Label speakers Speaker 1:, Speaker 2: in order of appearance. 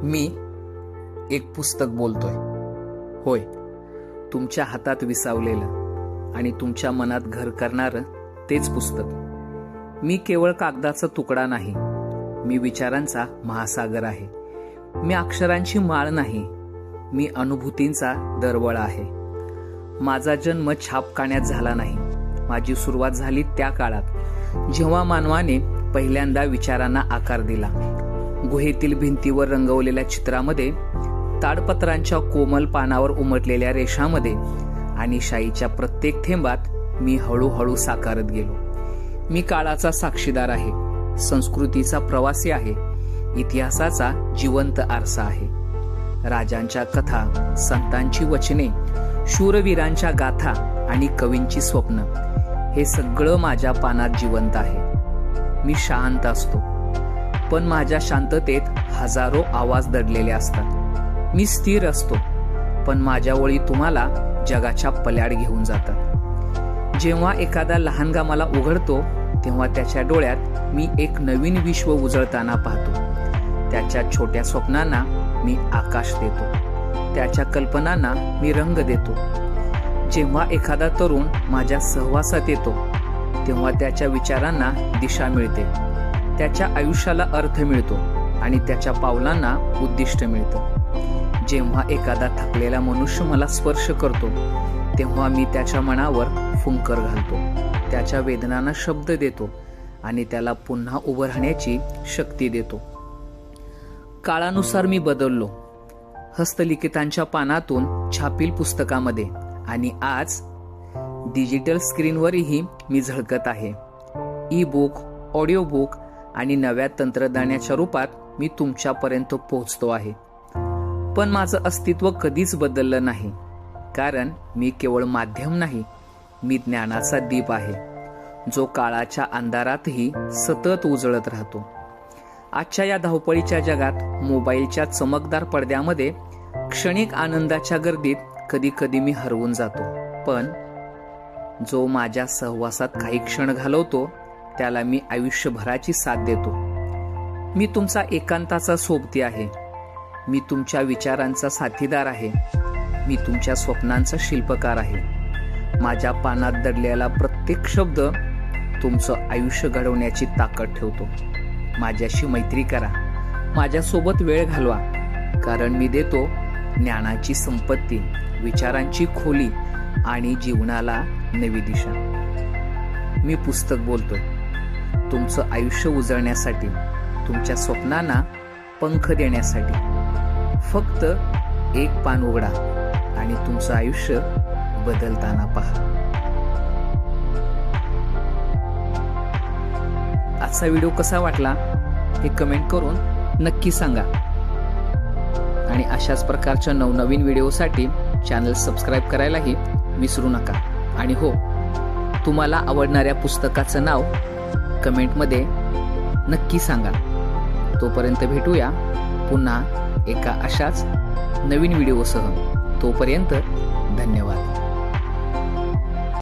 Speaker 1: मी एक पुस्तक बोलतोय. होय, तुमच्या हातात विसावलेलं आणि तुमच्या मनात घर करणारं तेच पुस्तक. मी केवळ कागदाचा तुकडा नाही, मी विचारांचा महासागर आहे. मी अक्षरांची माळ नाही, मी अनुभूतींचा दरवळा आहे. माझा जन्म छापखान्यात झाला नाही, माझी सुरुवात झाली त्या काळात जेव्हा मानवाने पहिल्यांदा विचारांना आकार दिला. गुहेतील भिंतीवर रंगवलेल्या चित्रामध्ये, ताडपत्रांच्या कोमल पानावर उमटलेल्या रेषामध्ये आणि शाईच्या प्रत्येक थेंबात मी हळूहळू साकारत गेलो. मी काळाचा साक्षीदार आहे, संस्कृतीचा प्रवासी आहे, इतिहासाचा जिवंत आरसा आहे. राजांच्या कथा, संतांची वचने, शूरवीरांच्या गाथा आणि कवींची स्वप्न हे सगळं माझ्या पानात जिवंत आहे. मी शांत असतो, पण माझ्या शांततेत हजारो आवाज दडलेले असतात. मी स्थिर असतो, पण माझ्या ओळी तुम्हाला जगाच्या पल्याड घेऊन जातात. जेव्हा एखादा लहानगा मला उघडतो, तेव्हा त्याच्या डोळ्यात मी एक नवीन विश्व उजळताना पाहतो. त्याच्या छोट्या स्वप्नांना मी आकाश देतो, त्याच्या कल्पनांना मी रंग देतो. जेव्हा एखादा तरुण माझ्या सहवासात येतो, तेव्हा त्याच्या विचारांना दिशा मिळते, त्याच्या आयुष्याला अर्थ मिळतो आणि त्याच्या पावलांना उद्दिष्ट मिळतं. जेव्हा एखादा थकलेला मनुष्य मला स्पर्श करतो, तेव्हा मी त्याच्या मनावर फुंकर घालतो, त्याच्या वेदनांना शब्द देतो आणि त्याला पुन्हा उभं राहण्याची शक्ती देतो. काळानुसार मी बदललो, हस्तलिखितांच्या पानातून छापील पुस्तकामध्ये, आणि आज डिजिटल स्क्रीनवरही मी झळकत आहे. ई बुक, ऑडिओ बुक आणि नव्या तंत्रज्ञानाच्या रूपात मी तुमच्यापर्यंत पोहोचतो आहे. पण माझं अस्तित्व कधीच बदललं नाही, कारण मी केवळ माध्यम नाही, मी ज्ञानाचा दीप आहे, जो काळाच्या अंधारातही सतत उजळत राहतो. आजच्या या धावपळीच्या जगात, मोबाईलच्या चमकदार पडद्यामध्ये, क्षणिक आनंदाच्या गर्दीत कधी कधी मी हरवून जातो. पण जो माझ्या सहवासात काही क्षण घालवतो, त्याला मी आयुष्यभराची साथ देतो. मी तुमचा एकांताचा सोबती आहे, मी तुमच्या विचारांचा साथीदार आहे, मी तुमच्या स्वप्नांचा शिल्पकार आहे. माझ्या पानात दडलेला प्रत्येक शब्द तुमचं आयुष्य घडवण्याची ताकद ठेवतो. माझ्याशी मैत्री करा, माझ्यासोबत वेळ घालवा, कारण मी देतो ज्ञानाची संपत्ती, विचारांची खोली आणि जीवनाला नवी दिशा. मी पुस्तक बोलतोय, तुमचं आयुष्य उजळण्यासाठी, तुमच्या स्वप्नांना पंख देण्यासाठी. फक्त एक पान उघडा आणि तुमचं आयुष्य बदलताना पहा. आजचा व्हिडिओ कसा वाटला हे कमेंट करून नक्की सांगा. आणि अशाच प्रकारच्या नवनवीन व्हिडिओसाठी चॅनल सबस्क्राईब करायलाही विसरू नका. आणि हो, तुम्हाला आवडणाऱ्या पुस्तकाचं नाव कमेंटमध्ये नक्की सांगा. तोपर्यंत भेटूया पुन्हा एका अशाच नवीन व्हिडिओसह. तोपर्यंत धन्यवाद.